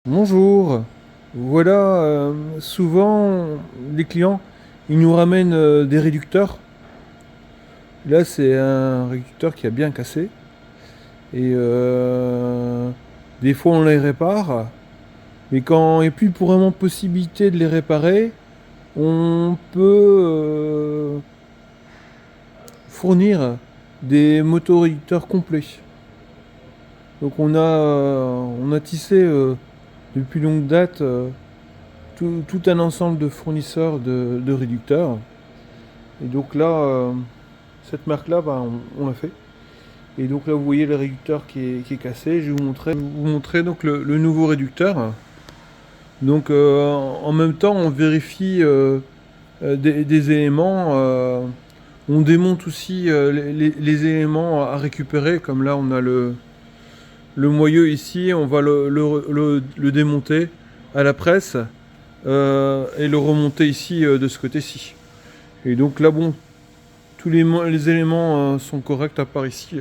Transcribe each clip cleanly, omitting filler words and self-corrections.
Bonjour. Voilà, souvent les clients, ils nous ramènent des réducteurs. Là, c'est un réducteur qui a bien cassé. Et des fois, on les répare. Mais quand il n'y a plus vraiment possibilité de les réparer, on peut fournir des motoréducteurs complets. Donc on a tissé depuis longue date tout un ensemble de fournisseurs de réducteurs. Et donc là, cette marque-là, bah, on l'a fait. Et donc là, vous voyez le réducteur qui est cassé. Je vais vous montrer donc le nouveau réducteur. Donc en même temps, on vérifie des éléments. On démonte aussi les éléments à récupérer. Comme là, on a le moyeu ici. On va le démonter à la presse et le remonter ici de ce côté-ci. Et donc là, bon, tous les éléments sont corrects à part ici.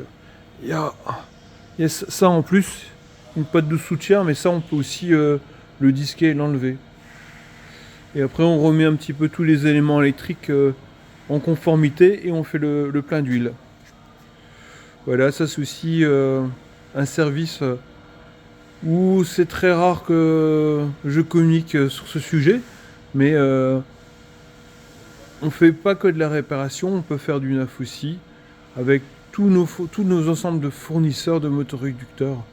Il y a, il y a ça en plus, une patte de soutien, mais ça on peut aussi le disquer et l'enlever. Et après on remet un petit peu tous les éléments électriques en conformité et on fait le plein d'huile. Voilà, ça c'est aussi un service où c'est très rare que je communique sur ce sujet, mais on fait pas que de la réparation, on peut faire du neuf aussi, avec tous nos ensembles de fournisseurs de motoréducteurs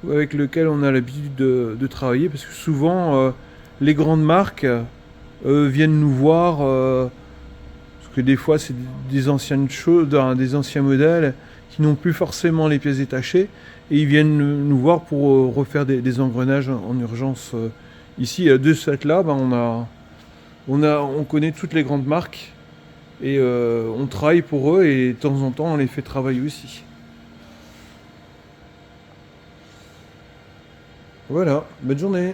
avec lesquels on a l'habitude de travailler, parce que souvent les grandes marques viennent nous voir, parce que des fois c'est des anciennes choses, des anciens modèles qui n'ont plus forcément les pièces détachées, et ils viennent nous voir pour refaire des engrenages en urgence. Ici, de cette là, ben, on connaît toutes les grandes marques et on travaille pour eux et de temps en temps on les fait travailler aussi. Voilà, bonne journée.